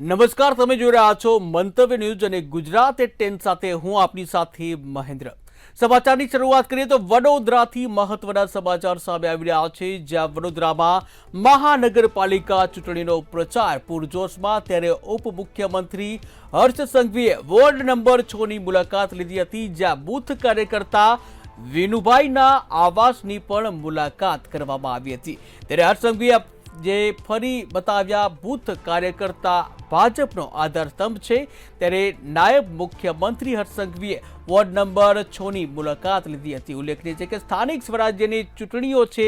નમસ્કાર, તમે જોઈ રહ્યા છો મંતવ્ય ન્યૂઝ અને ગુજરાત એટ 10 સાથે હું આપની સાથે મહેન્દ્ર। સમાચારની શરૂઆત કરીએ તો વડોદરાથી મહત્વના સમાચાર સામે આવી રહ્યા છે, જ્યાં વડોદરામાં મહાનગરપાલિકા ચૂંટણીનો પ્રચાર પૂરજોશમાં, ત્યારે ઉપમુખ્યમંત્રી હર્ષ સંઘવીએ વોર્ડ નંબર 6 ની મુલાકાત લીધી હતી, જ્યાં બૂથ કાર્યકર્તા વિનુભાઈના આવાસની પણ મુલાકાત કરવામાં આવી હતી। ત્યારે હર્ષ સંઘવીએ જે ફરી બતાવ્યા બૂથ કાર્યકર્તા ભાજપનો આધારસ્તંભ છે, ત્યારે નાયબ મુખ્યમંત્રી હર્ષ સંઘવીએ વોર્ડ નંબર 6 ની મુલાકાત લીધી હતી। ઉલ્લેખનીય છે કે સ્થાનિક સ્વરાજ્યની ચૂંટણીઓ છે,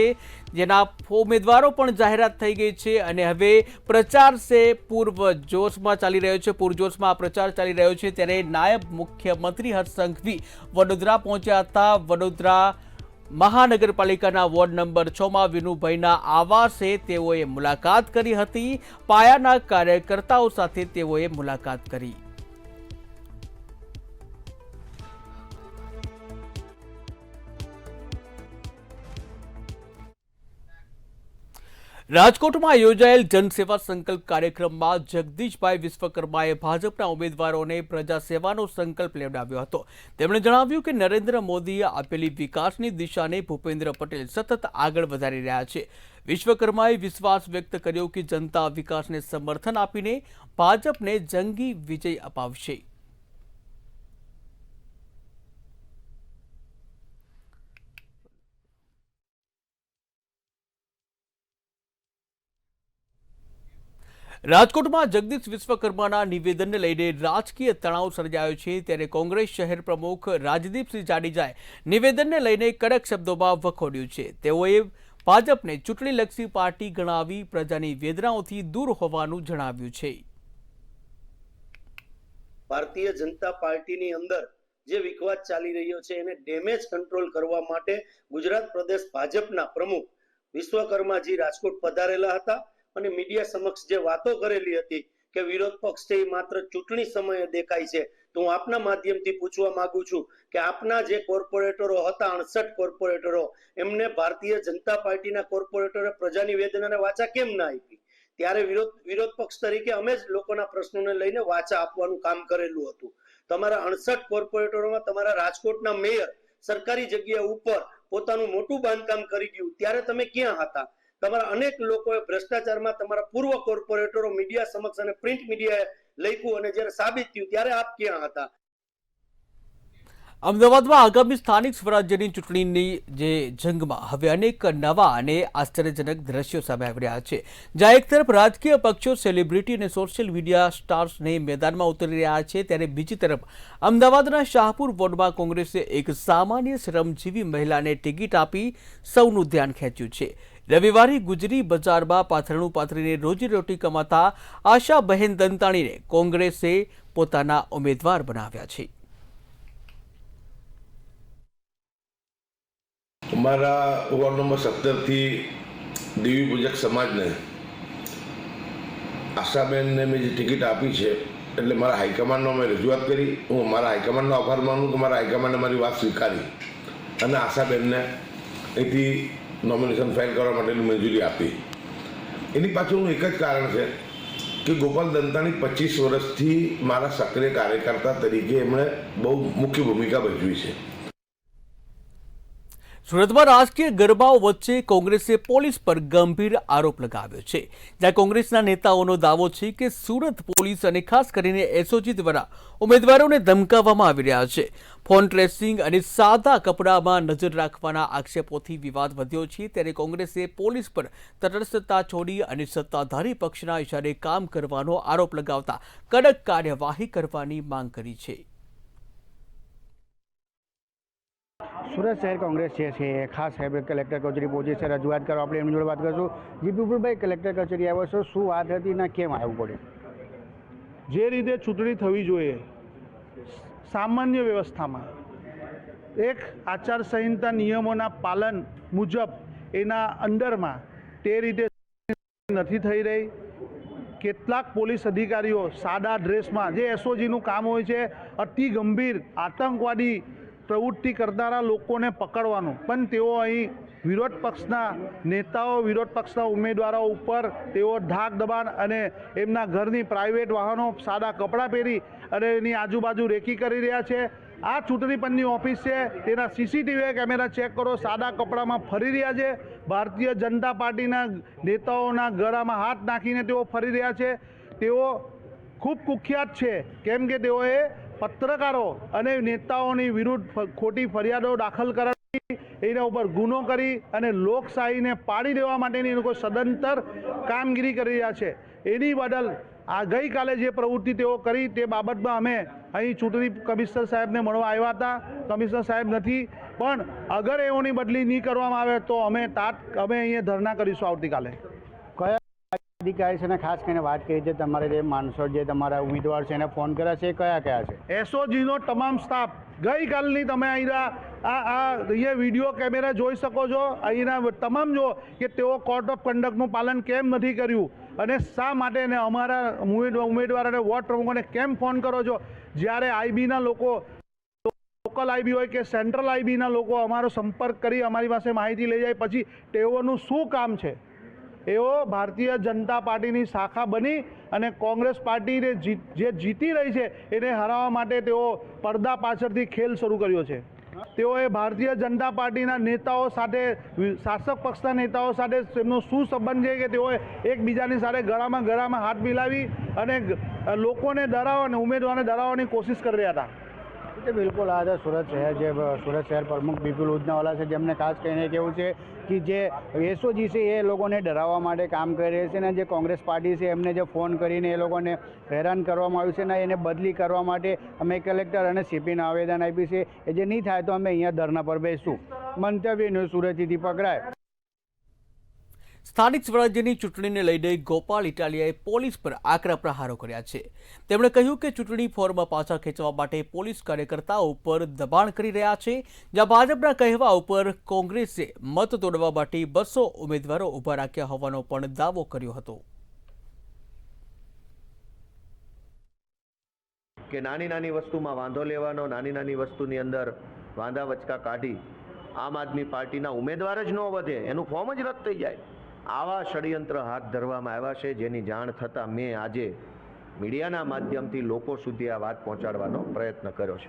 જેના ઉમેદવારો પણ જાહેરાત થઈ ગઈ છે અને હવે પ્રચાર છે પૂરજોશમાં ચાલી રહ્યો છે, પૂરજોશમાં પ્રચાર ચાલી રહ્યો છે। ત્યારે નાયબ મુખ્યમંત્રી હર્ષ સંઘવી વડોદરા પહોંચ્યા હતા। વડોદરા મહાનગરપાલિકાના વોર્ડ નંબર 6 માં વિનુભાઈના આવાસે તેઓએ મુલાકાત કરી હતી। પાયાના કાર્યકર્તાઓ સાથે તેઓએ મુલાકાત કરી। રાજકોટમાં યોજાયેલ જનસેવા સંકલ્પ કાર્યક્રમમાં જગદીશભાઈ વિશ્વકર્માએ ભાજપના ઉમેદવારોને પ્રજાસેવાનો સંકલ્પ લેવડાવ્યો હતો। તેમણે જણાવ્યું કે નરેન્દ્ર મોદીએ આપેલી વિકાસની દિશાને ભૂપેન્દ્ર પટેલ સતત આગળ વધારી રહ્યા છે। વિશ્વકર્માએ વિશ્વાસ વ્યક્ત કર્યો કે જનતા વિકાસને સમર્થન આપીને ભાજપને જંગી વિજય અપાવશે। રાજકોટમાં જગદીશ વિશ્વકર્માના નિવેદનને લઈને રાજકીય તણાવ સર્જાયો છે। ત્યારે કોંગ્રેસ શહેર પ્રમુખ રાજદીપસિંહ જાડેજાએ નિવેદનને લઈને કડક શબ્દોમાં વખોડ્યું છે। તેઓએ ભાજપને ચૂંટણીલક્ષી પાર્ટી ગણાવી પ્રજાની વેદનાઓથી દૂર હોવાનું જણાવ્યું છે। ભારતીય જનતા પાર્ટીની અંદર જે વિખવાદ ચાલી રહ્યો છે એને ડેમેજ કંટ્રોલ કરવા માટે ગુજરાત પ્રદેશ ભાજપના પ્રમુખ વિશ્વકર્માજી રાજકોટ પધારેલા હતા અને મીડિયા સમક્ષ જે વાતો કરેલી હતી કે વિરોધ પક્ષ છે એ માત્ર ચૂંટણી સમયે દેખાય છે, તો હું આપના માધ્યમથી પૂછવા માંગુ છું કે આપના જે કોર્પોરેટરો હતા 68 કોર્પોરેટરો, એમને ભારતીય જનતા પાર્ટીના કોર્પોરેટરે પ્રજાની વેદનાને વાચા કેમ ના આપી? ત્યારે વિરોધ પક્ષ તરીકે અમે જ લોકોના પ્રશ્નોને લઈને વાચા આપવાનું કામ કરેલું હતું। તમારા 68 કોર્પોરેટરોમાં તમારા રાજકોટના મેયર સરકારી જગ્યા ઉપર પોતાનું મોટું બાંધકામ કરી ગયું, ત્યારે તમે ક્યાં હતા? તમારા અનેક લોકોએ ભ્રષ્ટાચારમાં તમારા પૂર્વ કોર્પોરેટરો મીડિયા સમક્ષ અને પ્રિન્ટ મીડિયાએ લખ્યું અને જ્યારે સાબિત થયું ત્યારે આપ ક્યાં હતા? અમદાવાદમાં આગામી સ્થાનિક સ્વરાજ્યની ચૂંટણીની જે જંગમાં હવે અનેક નવા અને આશ્ચર્યજનક દ્રશ્યો સામે આવી રહ્યા છે, જ્યાં એક તરફ રાજકીય પક્ષો, સેલિબ્રિટી અને સોશિયલ મીડિયા સ્ટાર્સને મેદાનમાં ઉતરી રહ્યા છે, ત્યારે બીજી તરફ અમદાવાદના શાહપુર વોર્ડમાં કોંગ્રેસે એક સામાન્ય શ્રમજીવી મહિલાને ટિકિટ આપી સૌનું ધ્યાન ખેંચ્યું છે। રવિવારે ગુજરી બજારમાં પાથરણું પાથરીને રોજીરોટી કમાતા આશાબહેન દંતાણીને કોંગ્રેસે પોતાના ઉમેદવાર બનાવ્યા છે। અમારા વોર્ડ નંબર 17 થી દેવી પૂજક સમાજને આશાબેનને મેં જે ટિકિટ આપી છે, એટલે મારા હાઈકમાન્ડનો મેં રજૂઆત કરી। હું મારા હાઈકમાન્ડનો આભાર માનું કે મારા હાઈકમાન્ડે મારી વાત સ્વીકારી અને આશાબેનને અહીંથી નોમિનેશન ફાઇલ કરવા માટેની મંજૂરી આપી। એની પાછળનું એક જ કારણ છે કે ગોપાલ દંતાણી 25 વર્ષથી મારા સક્રિય કાર્યકર્તા તરીકે એમણે બહુ મુખ્ય ભૂમિકા ભજવી છે। સુરતમાં રાજકીય ગરબાઓ વચ્ચે કોંગ્રેસે પોલીસ પર ગંભીર આરોપ લગાવ્યો છે, જ્યાં કોંગ્રેસના નેતાઓનો દાવો છે કે સુરત પોલીસ અને ખાસ કરીને એસઓજી દ્વારા ઉમેદવારોને ધમકાવવામાં આવી રહ્યા છે। ફોન ટ્રેસિંગ અને સાદા કપડામાં નજર રાખવાના આક્ષેપોથી વિવાદ વધ્યો છે। ત્યારે કોંગ્રેસે પોલીસ પર તટસ્થતા છોડી અને સત્તાધારી પક્ષના ઇશારે કામ કરવાનો આરોપ લગાવતા કડક કાર્યવાહી કરવાની માંગ કરી છે। સુરત શહેર કોંગ્રેસ છે ખાસ સાહેબ કલેક્ટર કચેરી પહોંચી છે, રજૂઆત કરવા આપણે એમની જોડે વાત કરીશું। જી વિપુલભાઈ, કલેક્ટર કચેરી આવ્યો છો, શું વાત હતી ને કેમ આવવું પડ્યું? જે રીતે ચૂંટણી થવી જોઈએ સામાન્ય વ્યવસ્થામાં, એક આચારસંહિતા નિયમોના પાલન મુજબ એના અંડરમાં તે રીતે નથી થઈ રહી। કેટલાક પોલીસ અધિકારીઓ સાદા ડ્રેસમાં, જે એસઓજીનું કામ હોય છે અતિ ગંભીર આતંકવાદી પ્રવૃત્તિ કરનારા લોકોને પકડવાનું, પણ તેઓ અહીં વિરોધ પક્ષના નેતાઓ, વિરોધ પક્ષના ઉમેદવારો ઉપર તેઓ ધાક દબાણ અને એમના ઘરની પ્રાઇવેટ વાહનો, સાદા કપડાં પહેરી અને એની આજુબાજુ રેકી કરી રહ્યા છે. આ ચૂંટણી પંચની ઓફિસ છે, તેના સીસીટીવી કેમેરા ચેક કરો, સાદા કપડામાં ફરી રહ્યા છે. ભારતીય જનતા પાર્ટીના નેતાઓના ગળામાં હાથ નાખીને તેઓ ફરી રહ્યા છે. તેઓ ખૂબ કુખ્યાત છે, કેમ કે તેઓએ પત્રકારો અને નેતાઓની વિરુદ્ધ ખોટી ફરિયાદો દાખલ કરાવી, એના ઉપર ગુનો કરી અને લોકશાહીને પાડી દેવા માટેની લોકો સદંતર કામગીરી કરી રહ્યા છે. એની બદલ આ ગઈકાલે જે પ્રવૃત્તિ તેઓ કરી તે બાબતમાં અમે અહીં ચૂંટણી કમિશનર સાહેબને મળવા આવ્યા હતા. કમિશનર સાહેબ નથી, પણ અગર એઓની બદલી નહીં કરવામાં આવે તો અમે અહીંયા ધરણા કરીશું આવતીકાલે. કયા અધિકારી છે ને ખાસ કરીને વાત કરી છે તમારે જે માણસો જે તમારા ઉમેદવાર છે એને ફોન કર્યા છે, કયા કયા છે? એસઓજીનો તમામ સ્ટાફ ગઈકાલની તમે અહીંયા વિડીયો કેમેરા જોઈ શકો છો. અહીંના તમામ જો કે તેઓ કોડ ઓફ કન્ડક્ટનું પાલન કેમ નથી કર્યું અને શા માટે ને અમારા ઉમેદવાર અને વોર્ડ પ્રમુખોને કેમ ફોન કરો છો, જ્યારે આઈબીના લોકો, લોકલ આઈબી હોય કે સેન્ટ્રલ આઈબીના લોકો અમારો સંપર્ક કરી અમારી પાસે માહિતી લઈ જાય, પછી તેઓનું શું કામ છે? એઓ ભારતીય જનતા પાર્ટીની શાખા બની અને કોંગ્રેસ પાર્ટીને જે જીતી રહી છે એને હરાવવા માટે તેઓ પડદા પાછળથી ખેલ શરૂ કર્યો છે. તેઓએ ભારતીય જનતા પાર્ટીના નેતાઓ સાથે, શાસક પક્ષના નેતાઓ સાથે તેમનો શું સંબંધ છે કે તેઓએ એકબીજાની સાથે ગળામાં હાથ મિલાવી અને લોકોને ડરાવવા અને ઉમેદવારોને ડરાવવાની કોશિશ કરી રહ્યા હતા. બિલકુલ આ હતા સુરત શહેર પ્રમુખ બિપુલ ઉદનાવાલા છે, જેમને ખાસ કરીને કેવું છે કે જે એસઓજી છે એ લોકોને ડરાવવા માટે કામ કરી રહી છે અને જે કોંગ્રેસ પાર્ટી છે એમને જે ફોન કરીને એ લોકોને હેરાન કરવામાં આવ્યું છે ને એને બદલી કરવા માટે અમે કલેક્ટર અને સીપીને આવેદન આપ્યું છે. એ જે નહીં થાય તો અમે અહીંયા ધરણા પર બેસીશું. મંતવ્ય ન્યૂઝ સુરતથી દીપક રાય. સ્થાનિક સ્વરાજ્યની ચૂંટણીને લઈને ગોપાલ ઇટાલિયાએ પોલીસ પર આકરા પ્રહારો કર્યા છે. તેમણે કહ્યું કે ચૂંટણી ફોર્મ પાછા ખેંચવા માટે પોલીસ કાર્યકર્તાઓ ઉપર દબાણ કરી રહ્યા છે, જ્યાં ભાજપના કહેવા ઉપર કોંગ્રેસે મત તોડવા માટે 200 ઉમેદવારો ઉભા રાખ્યા હોવાનો પણ દાવો કર્યો હતો. કે નાની વસ્તુમાં વાંધો લેવાનો, નાની વસ્તુની અંદર વાંધા વચકા કાઢી આમ આદમી પાર્ટીના ઉમેદવાર જ ન વધે, એનું ફોર્મ જ રદ થઈ જાય, આવા ષડયંત્ર હાથ ધરવામાં આવ્યા છે, જેની જાણ થતાં મેં આજે મીડિયાના માધ્યમથી લોકો સુધી આ વાત પહોંચાડવાનો પ્રયત્ન કર્યો છે.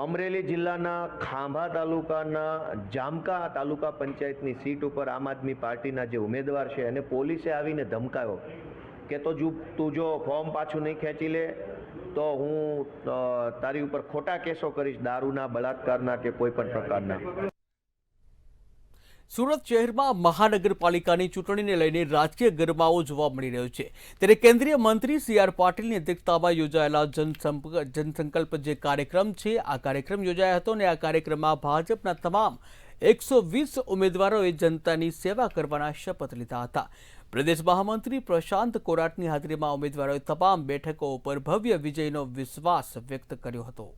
અમરેલી જિલ્લાના ખાંભા તાલુકાના જામકા તાલુકા પંચાયતની સીટ ઉપર આમ આદમી પાર્ટીના જે ઉમેદવાર છે એને પોલીસે આવીને ધમકાવ્યો કે તું જો ફોર્મ પાછું નહીં ખેંચી લે તો હું તારી ઉપર ખોટા કેસો કરીશ, દારૂના, બળાત્કારના કે કોઈ પણ પ્રકારના. સુરત શહેરમાં મહાનગરપાલિકાની ચૂંટણીને લઈને રાજકીય ગરમાવો જોવા મળી રહ્યો છે. ત્યારે કેન્દ્રીય મંત્રી CR પાટીલની અધ્યક્ષતામાં યોજાયેલા જનસંકલ્પ જે કાર્યક્રમ છે, આ કાર્યક્રમ યોજાયો હતો અને આ કાર્યક્રમમાં ભાજપના તમામ 120 ઉમેદવારોએ જનતાની સેવા કરવાના શપથ લીધા હતા. પ્રદેશ મહામંત્રી પ્રશાંત કોરાટની હાજરીમાં ઉમેદવારોએ તમામ બેઠકો ઉપર ભવ્ય વિજયનો વિશ્વાસ વ્યક્ત કર્યો હતો.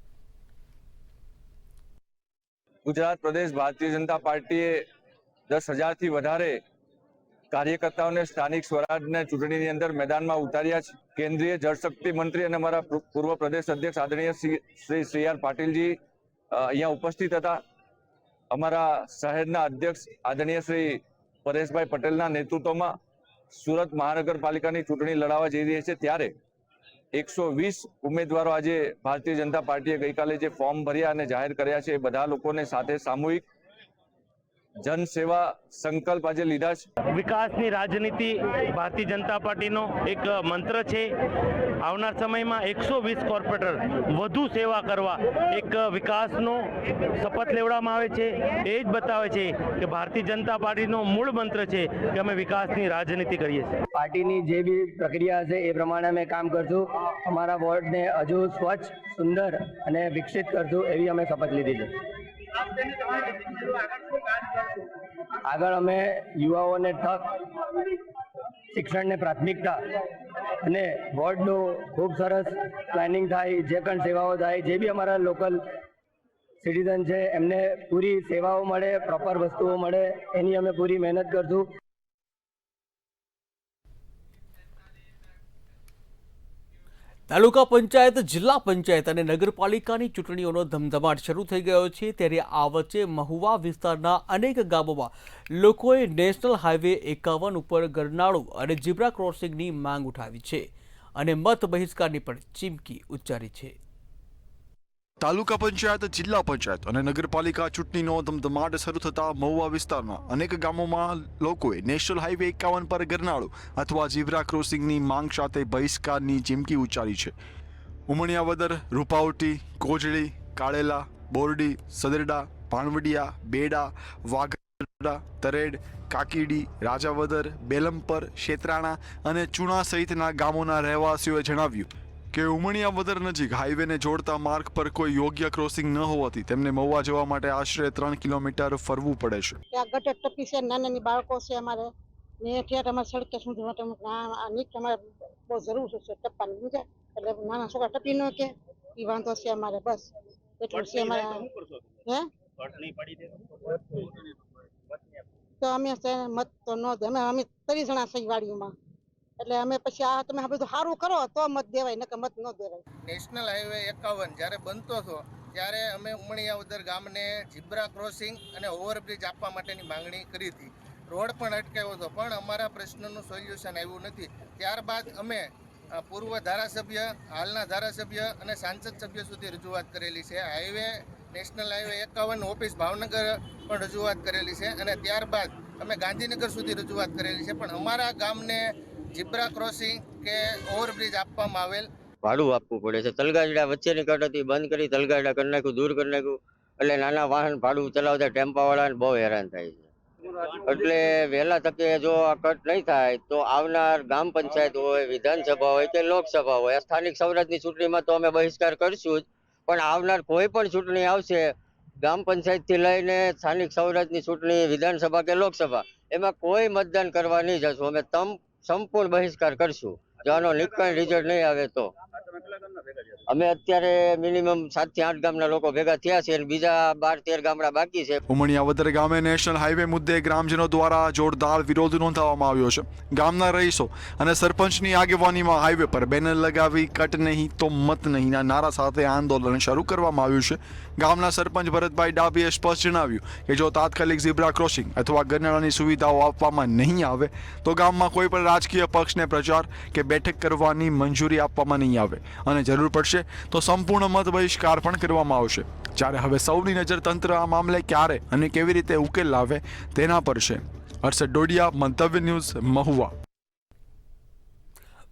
ગુજરાત પ્રદેશ ભારતીય જનતા પાર્ટીએ 10,000થી વધારે કાર્યકર્તાઓને સ્થાનિક સ્વરાજના ચૂંટણીની અંદર મેદાનમાં ઉતાર્યા છે. કેન્દ્રીય જળશક્તિ મંત્રી અને અમારા પૂર્વ પ્રદેશ અધ્યક્ષ આદરણીય શ્રી CR પાટીલજી અહીંયા ઉપસ્થિત હતા. અમારા શહેરના અધ્યક્ષ આદરણીય શ્રી પરેશભાઈ પટેલના નેતૃત્વમાં સુરત મહાનગરપાલિકાની ચૂંટણી લડાવવા જઈ રહી છે, ત્યારે 120 ઉમેદવારો આજે ભારતીય જનતા પાર્ટીએ ગઈકાલે જે ફોર્મ ભર્યા અને જાહેર કર્યા છે, એ બધા લોકોને સાથે સામૂહિક જનસેવા સંકલ્પ આજે લીધા છે. વિકાસની રાજનીતિ ભારતીય જનતા પાર્ટીનો એક મંત્ર છે. આવનાર સમયમાં 120 કોર્પોરેટર વધુ સેવા કરવા એક વિકાસનો શપથ લેવડાવવામાં આવે છે. એ જ બતાવે છે કે ભારતીય જનતા પાર્ટીનો મૂળ મંત્ર છે કે અમે વિકાસની રાજનીતિ કરીએ છીએ. પાર્ટીની જે બી પ્રક્રિયા છે એ પ્રમાણે અમે કામ કરશું. અમારા વોર્ડને હજુ સ્વચ્છ, સુંદર અને વિકસિત કરશું એવી અમે શપથ લીધી છે. આગળ અમે યુવાઓને તક, શિક્ષણને પ્રાથમિકતા અને વોર્ડનું ખૂબ સરસ પ્લાનિંગ થાય, જે પણ સેવાઓ થાય, જે બી અમારા લોકલ સિટીઝન છે એમને પૂરી સેવાઓ મળે, પ્રોપર વસ્તુઓ મળે, એની અમે પૂરી મહેનત કરશું. તાલુકા પંચાયત, જિલ્લા પંચાયત અને નગરપાલિકાની ચૂંટણીઓનો ધમધમાટ શરૂ થઈ ગયો છે, ત્યારે આ વચ્ચે મહુવા વિસ્તારના અનેક ગામોમાં લોકોએ નેશનલ હાઈવે 51 ઉપર ગરનાળું અને ઝીબ્રા ક્રોસિંગની માંગ ઉઠાવી છે અને મત બહિષ્કારની પણ ચીમકી ઉચ્ચારી છે. તાલુકા પંચાયત, જિલ્લા પંચાયત અને નગરપાલિકા ચૂંટણીનો ધમધમાટ શરૂ થતા મહુવા વિસ્તારના અનેક ગામોમાં લોકોએ નેશનલ હાઈવે 51 પર ગરનાળું અથવા ઝીબ્રા ક્રોસિંગની માંગ સાથે બહિષ્કારની ચીમકી ઉચ્ચારી છે. ઉમણિયાવદર, રૂપાવટી, કોજળી, કાળેલા, બોરડી, સદરડા, ભાણવડિયા, બેડા, વાઘરડા, તરેડ, કાકીડી, રાજાવદર, બેલમપર, શેત્રાણા અને ચુણા સહિતના ગામોના રહેવાસીઓએ જણાવ્યું કે ઉમણિયાવદર નજીક હાઈવેને જોડતા માર્ગ પર કોઈ યોગ્ય ક્રોસિંગ ન હોવાથી તેમને મહુવા જવા માટે આશરે 3 કિલોમીટર ફરવું પડે છે. ત્યાં ગટર ટપી છે, નાની બાળકો છે અમારે ને ઠેઠ અમારે સડકે સુધી માટે અમારે બહુ જરૂર છે ટપ્પાની, સમજે? એટલે નાના છોકરા ટપી ન કે એ વાંધો છે અમારે, બસ એટલું છે અમારે. તો અમે મત તો ન દે, અમે 30 જણા છે વાડીઓમાં, એટલે અમે પછી આ તમે બધું સારું કરો તો મત દેવાય, નકર મત ન દેવાય. નેશનલ હાઈવે 51 જ્યારે બનતો હતો ત્યારે અમે ઉમણિયાવદર ગામને ઝીબ્રા ક્રોસિંગ અને ઓવરબ્રિજ આપવા માટેની માંગણી કરી હતી. રોડ પણ અટકાવ્યો હતો, પણ અમારા પ્રશ્નનું સોલ્યુશન આવ્યું નથી. ત્યારબાદ અમે પૂર્વ ધારાસભ્ય, હાલના ધારાસભ્ય અને સાંસદ સભ્ય સુધી રજૂઆત કરેલી છે. નેશનલ હાઈવે 51 ઓફિસ ભાવનગર પણ રજૂઆત કરેલી છે અને ત્યારબાદ અમે ગાંધીનગર સુધી રજૂઆત કરેલી છે, પણ અમારા ગામને ઝીબ્રા ક્રોસિંગ કે ઓવરબ્રિજ આપવામાં આવેલ ભાડું આપવું પડે છે. તલગાજડા વચ્ચેની કટ હતી, બંધ કરી તલગાજડા કરી નાખ્યું, દૂર કરી નાખ્યું, એટલે નાના વાહન ભાડું ચલાવતા ટેમ્પાવાળાને બહુ હેરાન થાય છે. એટલે વહેલા તકે જો આ કટ નહીં થાય તો આવનાર ગ્રામ પંચાયત હોય, વિધાનસભા હોય કે લોકસભા હોય, સ્થાનિક સ્વરાજની ચૂંટણીમાં તો અમે બહિષ્કાર કરશું જ, પણ આવનાર કોઈ પણ ચૂંટણી આવશે, ગ્રામ પંચાયતથી લઈને સ્થાનિક સ્વરાજની ચૂંટણી, વિધાનસભા કે લોકસભા, એમાં કોઈ મતદાન કરવા નહીં જશું. અમે સંપૂર્ણ બહિષ્કાર કરશું જો આનો નિકાલ રિઝલ્ટ નહીં આવે તો. અમે અત્યારે મિનિમમ 7 થી 8 ગામના લોકો ભેગા થયા છે અને બીજા 12-13 ગામડા બાકી છે. ઉમણિયાવદર ગામે નેશનલ હાઈવે મુદ્દે ગ્રામજનો દ્વારા જોરદાર વિરોધ નોંધાવવામાં આવ્યો છે. ગામના રહીશો અને સરપંચની આગેવાનીમાં હાઈવે પર બેનર લગાવી કટ નહીં તો મત નહીંના નારા સાથે આંદોલન શરૂ કરવામાં આવ્યું છે. ગામના સરપંચ ભરતભાઈ ડાભીએ સ્પષ્ટ જણાવ્યું કે જો તાત્કાલિક ઝીબ્રા ક્રોસિંગ અથવા ગરનાળાની સુવિધાઓ આપવામાં નહીં આવે તો ગામમાં કોઈ પણ રાજકીય પક્ષને પ્રચાર કે બેઠક કરવાની મંજૂરી આપવામાં નહીં આવે અને જરૂર પડશે તો સંપૂર્ણ મત બહિષ્કાર પણ કરવામાં આવશે. જ્યારે હવે સૌની નજર તંત્ર આ મામલે ક્યારે અને કેવી રીતે ઉકેલ લાવે તેના પર છે. હર્ષદ ડોડિયા, મંતવ્ય ન્યૂઝ, મહુવા.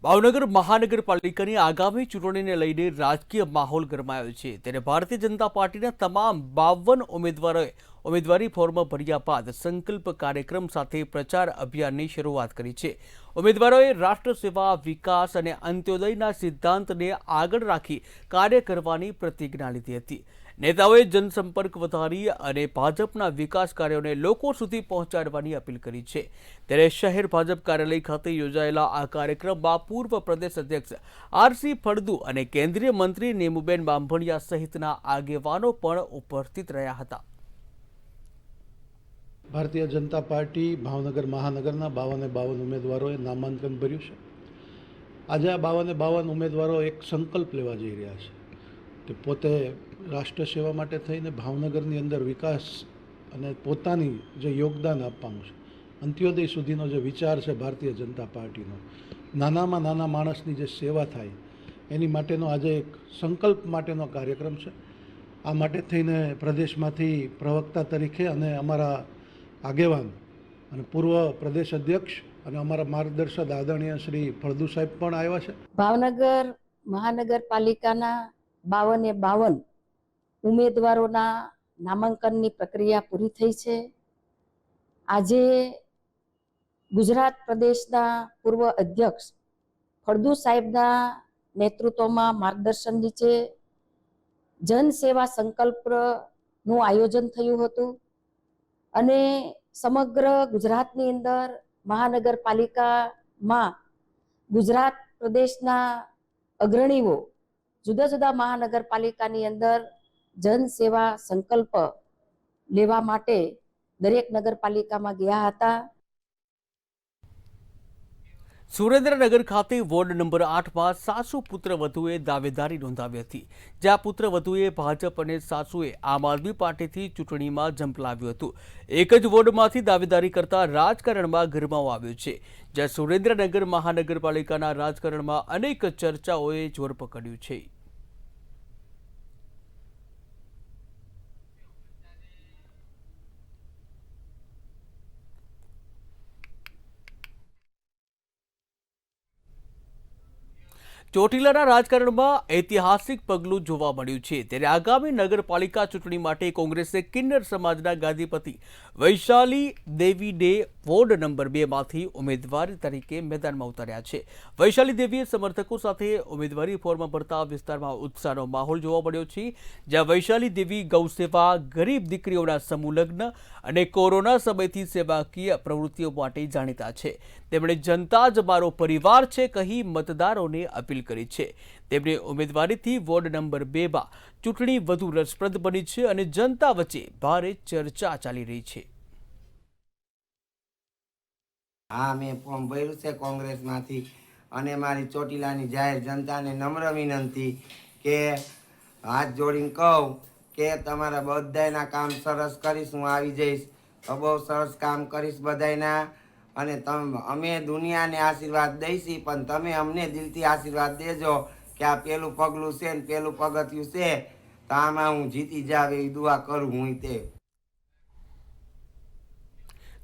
ભાવનગર મહાનગરપાલિકાની આગામી ચૂંટણીને લઈને રાજકીય માહોલ ગરમાયો છે, ત્યારે ભારતીય જનતા પાર્ટીના તમામ 52 ઉમેદવારોએ ઉમેદવારી ફોર્મ ભર્યા બાદ સંકલ્પ કાર્યક્રમ સાથે પ્રચાર અભિયાનની શરૂઆત કરી છે. ઉમેદવારોએ રાષ્ટ્ર સેવા, વિકાસ અને અંત્યોદયના સિદ્ધાંતને આગળ રાખી કાર્ય કરવાની પ્રતિજ્ઞા લીધી હતી. નેતાઓએ જનસંપર્ક વધારી અને ભાજપના વિકાસ કાર્યોને લોકો સુધી પહોંચાડવાની અપીલ કરી છે. ત્યારે શહેર ભાજપ કાર્યાલય ખાતે યોજાયેલા આ કાર્યક્રમમાં પૂર્વ પ્રદેશ અધ્યક્ષ આર.સી. ફળદુ અને કેન્દ્રીય મંત્રી નેમુબેન બાંભણિયા સહિતના આગેવાનો પણ ઉપસ્થિત રહ્યા હતા. ભારતીય જનતા પાર્ટી ભાવનગર મહાનગરના 52 ઉમેદવારોએ નામાંકન ભર્યું છે. આજે આ 52 ઉમેદવારો એક સંકલ્પ લેવા જઈ રહ્યા છે કે પોતે રાષ્ટ્ર સેવા માટે થઈને ભાવનગરની અંદર વિકાસ અને પોતાની જે યોગદાન આપવાનું છે, અંત્યોદય સુધીનો જે વિચાર છે ભારતીય જનતા પાર્ટીનો, નાનામાં નાના માણસની જે સેવા થાય એની માટેનો આજે એક સંકલ્પ માટેનો કાર્યક્રમ છે. આ માટે થઈને પ્રદેશમાંથી પ્રવક્તા તરીકે અને અમારા આગેવાન અને પૂર્વ પ્રદેશ અધ્યક્ષ અને અમારા માર્ગદર્શક આદરણીય શ્રી ફળદુ સાહેબ પણ આવ્યા છે. ભાવનગર મહાનગરપાલિકાના 52 ઉમેદવારોના નામાંકનની પ્રક્રિયા પૂરી થઈ છે. આજે ગુજરાત પ્રદેશના પૂર્વ અધ્યક્ષ ફળદુ સાહેબના નેતૃત્વમાં માર્ગદર્શન નીચે જનસેવા સંકલ્પનું આયોજન થયું હતું અને સમગ્ર ગુજરાતની અંદર મહાનગરપાલિકામાં ગુજરાત પ્રદેશના અગ્રણીઓ જુદા જુદા મહાનગરપાલિકાની અંદર જનસેવા સંકલ્પ લેવા માટે દરેક નગરપાલિકામાં ગયા હતા. સુરેન્દ્રનગર ખાતે વોર્ડ નંબર 8માં સાસુ પુત્ર વધુએ દાવેદારી નોંધાવી હતી, જ્યાં પુત્ર વધુએ ભાજપ અને સાસુએ આમ આદમી પાર્ટીથી ચૂંટણીમાં ઝંપલાવ્યું હતું. એક જ વોર્ડમાંથી દાવેદારી કરતા રાજકારણમાં ગરમાવો આવ્યો છે, જ્યાં સુરેન્દ્રનગર મહાનગરપાલિકાના રાજકારણમાં અનેક ચર્ચાઓએ જોર પકડ્યું છે. ચોટીલાના રાજકારણમાં ઐતિહાસિક પગલું જોવા મળ્યું છે, ત્યારે આગામી નગરપાલિકા ચૂંટણી માટે કોંગ્રેસે કિન્નર સમાજના ગાદીપતિ વૈશાલી દેવીને વોર્ડ નંબર 2માંથી ઉમેદવાર તરીકે મેદાનમાં ઉતાર્યા છે. વૈશાલી દેવીએ સમર્થકો સાથે ઉમેદવારી ફોર્મ ભરતા વિસ્તારમાં ઉત્સાહનો માહોલ જોવા મળ્યો છે, જ્યાં વૈશાલી દેવી ગૌસેવા, ગરીબ દીકરીઓના સમૂહ લગ્ન અને કોરોના સમયથી સેવાકીય પ્રવૃત્તિઓ માટે જાણીતા છે. તેમણે જનતા જ મારો પરિવાર છે કહી મતદારોને અપીલ કરી છે. તેમની ઉમેદવારીથી વોર્ડ નંબર 2માં ચૂંટણી વધુ રસપ્રદ બની છે અને જનતા વચ્ચે ભારે ચર્ચા ચાલી રહી છે. હા, મેં ફોર્મ ભર્યું છે કોંગ્રેસમાંથી અને મારી ચોટીલાની જાહેર જનતાને નમ્ર વિનંતી કે હાથ જોડીને કહું કે તમારા બધાયના કામ સરસ કરીશ, હું આવી જઈશ, બહુ સરસ કામ કરીશ બધાયના. અને અમે દુનિયાને આશીર્વાદ દઈશી, પણ તમે અમને દિલથી આશીર્વાદ દેજો કે આ પેલું પગલું છે ને પેલું પગથિયું છે, તો આમાં હું જીતી જાવ એવી દુઆ કરું હું તે.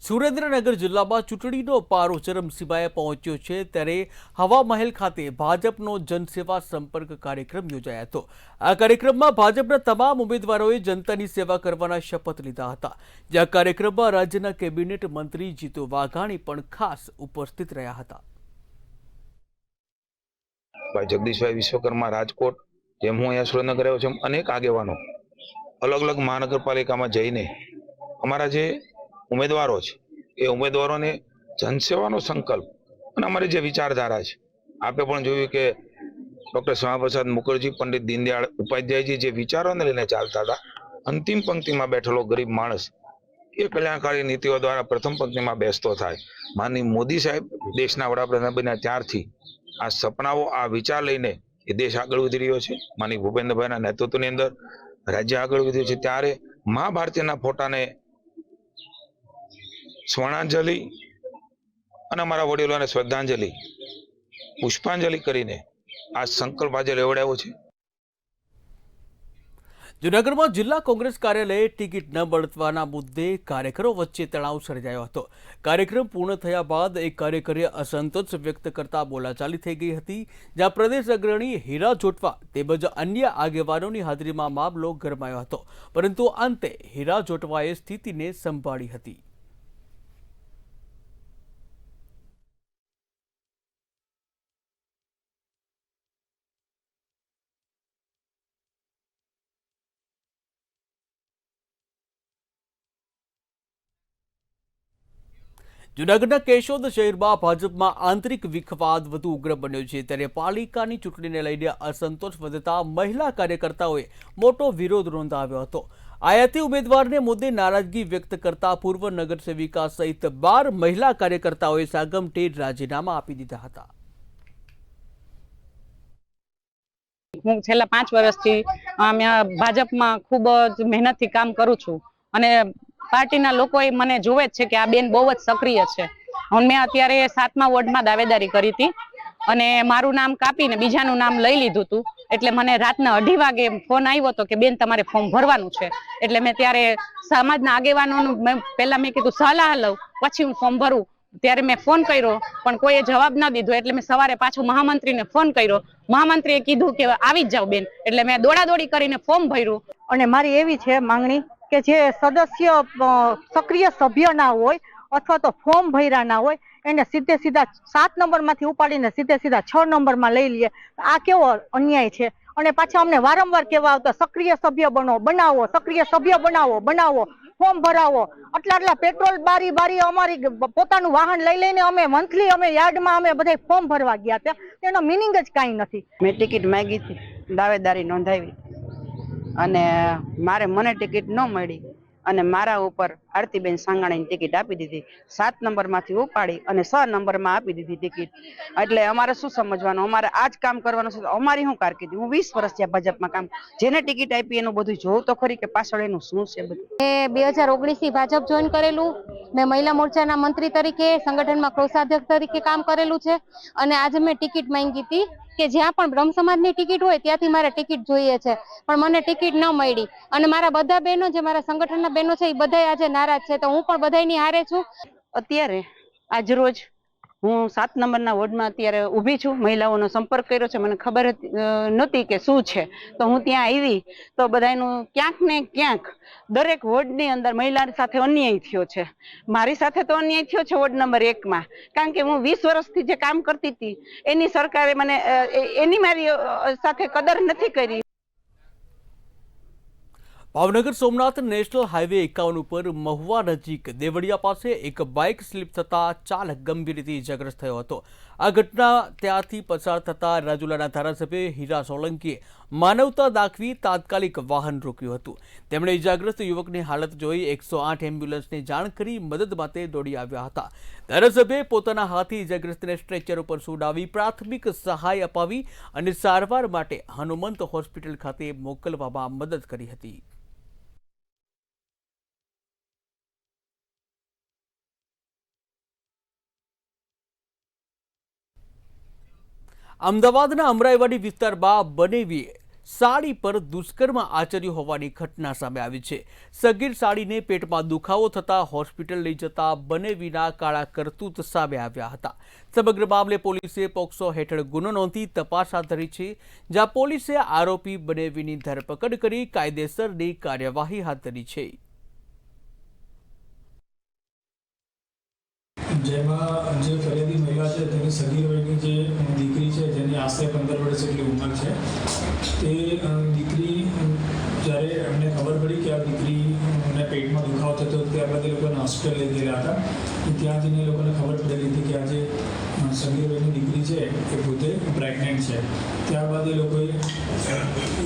સુરેન્દ્રનગર જિલ્લામાં ચૂંટણીનો પારો ચરમસીમાએ પહોંચ્યો છે, ત્યારે હવા મહેલ ખાતે ભાજપનો જનસેવા સંપર્ક કાર્યક્રમ યોજાયો હતો. આ કાર્યક્રમમાં ભાજપના તમામ ઉમેદવારોએ જનતાની સેવા કરવાના શપથ લીધા હતા, જ્યાં કાર્યક્રમમાં રાજ્યના કેબિનેટ મંત્રી જીતુ વાઘાણી પણ ખાસ ઉપસ્થિત રહ્યા હતા. ભાઈ જગદીશભાઈ વિશ્વકર્મા રાજકોટ, જેમ હું અહીંયા સુરેન્દ્રનગર આવ્યો છું, અનેક આગેવાનો અલગ અલગ મહાનગરપાલિકામાં જઈને અમારા જે ઉમેદવારો છે એ ઉમેદવારોને જનસેવાનો સંકલ્પ અને અમારી જે વિચારધારા છે, આપે પણ જોયું કે ડૉક્ટર શ્યામાપ્રસાદ મુખર્જી, પંડિત દીનદયાળ ઉપાધ્યાયજી જે વિચારોને લઈને ચાલતા હતા, અંતિમ પંક્તિમાં બેઠેલો ગરીબ માણસ એ કલ્યાણકારી નીતિઓ દ્વારા પ્રથમ પંક્તિમાં બેસતો થાય. માનનીય મોદી સાહેબ દેશના વડાપ્રધાન બન્યા ત્યારથી આ સપનાઓ, આ વિચાર લઈને એ દેશ આગળ વધી રહ્યો છે. માનનીય ભૂપેન્દ્રભાઈના નેતૃત્વની અંદર રાજ્ય આગળ વધ્યું છે. ત્યારે મા ભારતીના ફોટાને સ્વર્ણાંજલિ અને અમારા વડીલોને શ્રદ્ધાંજલિ, પુષ્પાંજલિ કરીને આ સંકલ્પ આજે લેવડાવ્યો છે. જૂનાગઢમાં જિલ્લા કોંગ્રેસ કાર્યાલયે ટિકિટ ન મળવાના મુદ્દે કાર્યકરો વચ્ચે તણાવ સર્જાયો હતો. કાર્યક્રમ પૂર્ણ થયા બાદ એક કાર્યકરે અસંતોષ વ્યક્ત કરતા બોલાચાલી થઈ ગઈ હતી, જ્યાં પ્રદેશ અગ્રણી હીરા જોટવા તેમજ અન્ય આગેવાનોની હાજરીમાં મામલો ગરમાયો હતો, પરંતુ અંતે હીરા જોટવાએ સ્થિતિને સંભાળી હતી. જૂનાગઢના કેશોદ શહેરમાં ભાજપમાં આંતરિક વિખવાદ વધુ ઉગ્ર બન્યો છે, ત્યારે પાલિકાની ચૂંટણીને લઈને અસંતોષ વધતા મહિલા કાર્યકર્તાઓએ મોટો વિરોધ નોંધાવ્યો હતો. આયાતી ઉમેદવારને મુદ્દે નારાજગી વ્યક્ત કરતા પૂર્વ નગરસેવિકા સહિત 12 મહિલા કાર્યકર્તાઓએ સાગમટે રાજીનામા આપી દીધા હતા. હું છેલ્લા 5 વર્ષથી ભાજપમાં ખૂબ જ મહેનતથી કામ કરું છું અને પાર્ટીના લોકોએ મને જોવે જ છે કે આ બેન બહુ જ સક્રિય છે. મેં અત્યારે 7મા વોર્ડમાં દાવેદારી કરી હતી અને મારું નામ કાપીને બીજાનું નામ લઈ લીધું હતું, એટલે મને રાતના 2:30 વાગે ફોન આવ્યો હતો કે બેન તમારે ફોર્મ ભરવાનું છે. એટલે મેં ત્યારે સમાજના આગેવાનોનું પહેલા મેં કીધું સલાહ લઉં પછી હું ફોર્મ ભરું. ત્યારે મેં ફોન કર્યો પણ કોઈએ જવાબ ના દીધો, એટલે મેં સવારે પાછો મહામંત્રીને ફોન કર્યો. મહામંત્રીએ કીધું કે આવી જ જાવ બેન, એટલે મેં દોડાદોડી કરીને ફોર્મ ભર્યું. અને મારી એવી છે માંગણી કે જે સદસ્ય સક્રિય સભ્ય ના હોય અથવા તો ફોર્મ ભર્યા ના હોય એને સીધે સીધા 7 નંબરમાંથી ઉપાડીને સીધે સીધા 6 નંબરમાં લઈ લઈએ. આ કેવો અન્યાય છે. અને પાછા અમને વારંવાર કહેવા આવતા સક્રિય સભ્ય બનાવો, સક્રિય સભ્ય બનાવો, ફોર્મ ભરાવો. આટલા પેટ્રોલ બારી અમારી પોતાનું વાહન લઈ લઈને અમે મંથલી અમે યાર્ડમાં અમે બધા ફોર્મ ભરવા ગયા હતા. તેનો મિનિંગ જ કાંઈ નથી. મેં ટિકિટ માંગી હતી, દાવેદારી નોંધાવી અને મને ટિકિટ ન મળી અને મારા ઉપર આરતીબેન સાંગાણીની ટિકિટ આપી દીધી. 7 નંબરમાંથી ઉપાડી અને 6 નંબરમાં આપી દીધી ટિકિટ. એટલે અમારે શું સમજવાનું, અમારે આ જ કામ કરવાનું છે. અમારી શું કારકિર્દી, હું 20 વર્ષ થયા ભાજપમાં કામ, જેને ટિકિટ આપી એનું બધું જોવું તો ખરી કે પાછળ એનું શું છે બધું. મેં 2019 થી ભાજપ જોઈન કરેલું. મેં મહિલા મોરચાના મંત્રી તરીકે, સંગઠનમાં કોષાધ્યક્ષ તરીકે કામ કરેલું છે. અને આજે મેં ટિકિટ માંગી હતી કે જ્યાં પણ બ્રહ્મ સમાજની ટિકિટ હોય ત્યાંથી મારે ટિકિટ જોઈએ છે, પણ મને ટિકિટ ન મળી. અને મારા બધા બહેનો, જે મારા સંગઠનના બહેનો છે, એ બધા આજે નારાજ છે. તો હું પણ બધાની હારે છું. અત્યારે આજ રોજ હું 7 નંબરના વોર્ડમાં અત્યારે ઊભી છું. મહિલાઓનો સંપર્ક કર્યો છે, મને ખબર નહોતી કે શું છે, તો હું ત્યાં આવી તો બધાનું ક્યાંક ને ક્યાંક દરેક વોર્ડની અંદર મહિલા સાથે અન્યાય થયો છે. મારી સાથે તો અન્યાય થયો છે વોર્ડ નંબર 1માં, કારણ કે હું 20 વર્ષથી જે કામ કરતી હતી એની સરકારે મને એની મારી સાથે કદર નથી કરી. ભાવનગર સોમનાથ નેશનલ હાઈવે 51 ઉપર મહુવા નજીક દેવળિયા પાસે એક બાઇક સ્લીપ થતા ચાલક ગંભીર રીતે ઇજાગ્રસ્ત થયો હતો. આ ઘટના ત્યાંથી પસાર થતા રાજુલાના ધારાસભ્ય હીરા સોલંકીએ માનવતા દાખવી તાત્કાલિક વાહન રોક્યું હતું. તેમણે ઇજાગ્રસ્ત યુવકની હાલત જોઈ 108 એમ્બ્યુલન્સને જાણ કરી મદદ માટે દોડી આવ્યા હતા. ધારાસભ્યએ પોતાના હાથે ઇજાગ્રસ્તને સ્ટ્રેચર ઉપર સુડાવી પ્રાથમિક સહાય અપાવી અને સારવાર માટે હનુમંત હોસ્પિટલ ખાતે મોકલવામાં મદદ કરી હતી. અમદાવાદના અમરાઈવાડી વિસ્તારમાં બનેવીએ સાડી પર દુષ્કર્મ આચર્યું હોવાની ઘટના સામે આવી છે. સગીર સાડીને પેટમાં દુખાવો થતા હોસ્પિટલ લઈ જતા બનેવીના કાળા કરતૂત સામે આવ્યા હતા. સમગ્ર મામલે પોલીસે પોક્સો હેઠળ ગુનો નોંધી તપાસ હાથ ધરી છે, જ્યાં પોલીસે આરોપી બનેવીની ધરપકડ કરી કાયદેસરની કાર્યવાહી હાથ ધરી છે. જેમાં જે ફરિયાદી મહિલા છે તેની સગીર વયની જે દીકરી છે, જેની આશરે 15 વર્ષ જેટલી ઉંમર છે, તે દીકરી જ્યારે એમને ખબર પડી કે આ દીકરીને પેટમાં દુખાવો થતો, ત્યારબાદ એ લોકોને હોસ્પિટલ લઈ ગયેલા હતા. ત્યાં જઈને એ લોકોને ખબર પડેલી હતી કે આ જે સગીર વયની દીકરી છે એ પોતે પ્રેગ્નન્ટ છે. ત્યારબાદ એ લોકોએ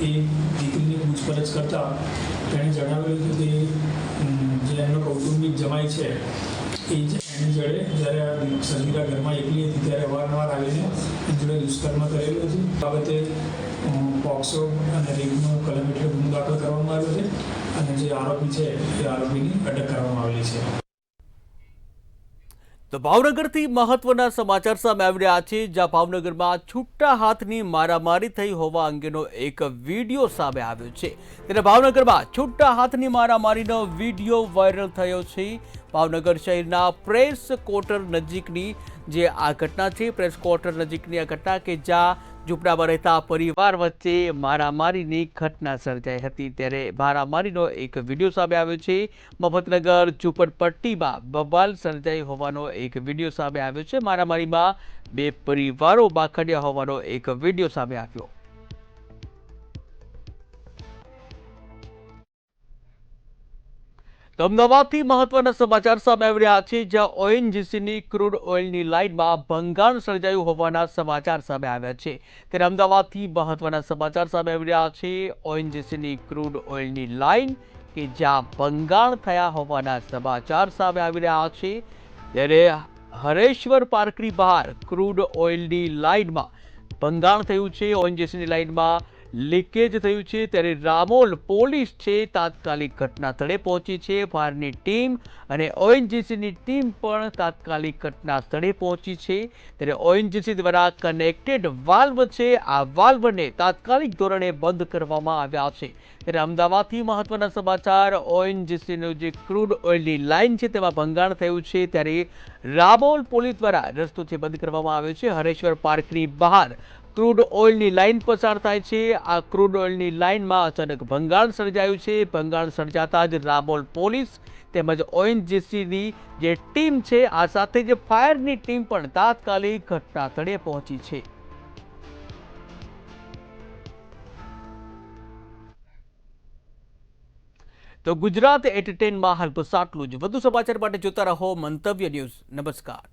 એ દીકરીની પૂછપરછ કરતા તેણે જણાવેલું હતું કે જે એમનો કૌટુંબિક જમાઈ છે એ જ એની જોડે જ્યારે આ સગીરા ઘરમાં એકલી હતી ત્યારે અવારનવાર આવીને એની જોડે દુષ્કર્મ કરેલું હતું. બાબતે પોક્સો અને રેપનો કલમ હેઠળ ગુનો દાખલ કરવામાં આવ્યો છે અને જે આરોપી છે એ આરોપીની અટક કરવામાં આવેલી છે. તો ભાવનગરથી મહત્વના સમાચાર સામે આવી રહ્યા છે, જ્યાં ભાવનગરમાં છૂટા હાથની મારામારી થઈ હોવા અંગેનો એક વિડીયો સામે આવ્યો છે. ત્યારે ભાવનગરમાં છૂટા હાથની મારામારીનો વિડીયો વાયરલ થયો છે. ભાવનગર શહેરના પ્રેસ ક્વાર્ટર નજીકની જે આ ઘટના છે, પ્રેસ ક્વાર્ટર નજીકની આ ઘટના કે જ્યાં ઝૂંપડામાં રહેતા પરિવાર વચ્ચે મારામારીની ઘટના સર્જાઈ હતી. ત્યારે મારામારીનો એક વિડીયો સામે આવ્યો છે. મફતનગર ઝૂંપડપટ્ટીમાં બબાલ સર્જાઈ હોવાનો એક વિડીયો સામે આવ્યો છે. મારામારીમાં 2 પરિવારો બાખડ્યા હોવાનો એક વિડીયો સામે આવ્યો. તો અમદાવાદથી મહત્વના સમાચાર સામે આવી રહ્યા છે, જ્યાં ઓએનજીસીની ક્રૂડ ઓઇલની લાઇનમાં ભંગાણ સર્જાયું હોવાના સમાચાર સામે આવ્યા છે. ત્યારે અમદાવાદથી મહત્વના સમાચાર સામે આવી રહ્યા છે. ઓએનજીસીની ક્રૂડ ઓઇલની લાઇન કે જ્યાં ભંગાણ થયા હોવાના સમાચાર સામે આવી રહ્યા છે. ત્યારે હરેશ્વર પાર્કની બહાર ક્રૂડ ઓઇલની લાઇનમાં ભંગાણ થયું છે. ઓએનજીસીની લાઇનમાં લીકેજ થયું છે. ત્યારે રામોલ પોલીસ છે તાત્કાલિક ઘટના સ્થળે પહોંચી છે. ફાયરની ટીમ અને ઓએનજીસીની ટીમ પણ તાત્કાલિક ઘટના સ્થળે પહોંચી છે. ત્યારે ઓએનજીસી દ્વારા કનેક્ટેડ વાલ્વ છે, આ વાલ્વને તાત્કાલિક ધોરણે બંધ કરવામાં આવ્યા છે. ત્યારે અમદાવાદથી મહત્વના સમાચાર, ઓએનજીસીનું જે ક્રૂડ ઓઇલની લાઇન છે તેમાં ભંગાણ થયું છે. ત્યારે રામોલ પોલીસ દ્વારા રસ્તો છે બંધ કરવામાં આવ્યો છે. હરેશ્વર પાર્કની બહાર ક્રૂડ ઓઇલની લાઇન પસાર થાય છે. આ ક્રૂડ ઓઇલની લાઇનમાં અચાનક ભંગાણ સર્જાયું છે. ભંગાણ સર્જાતા જ રામોલ પોલીસ તેમજ ઓએનજીસીની જે ટીમ છે, આ સાથે જ ફાયરની ટીમ પણ તાત્કાલિક ઘટના સ્થળે પહોંચી છે. તો ગુજરાત એટ 10માં હાલ બસ આટલું જ. વધુ સમાચાર માટે જોતા રહો મંતવ્ય ન્યૂઝ. નમસ્કાર.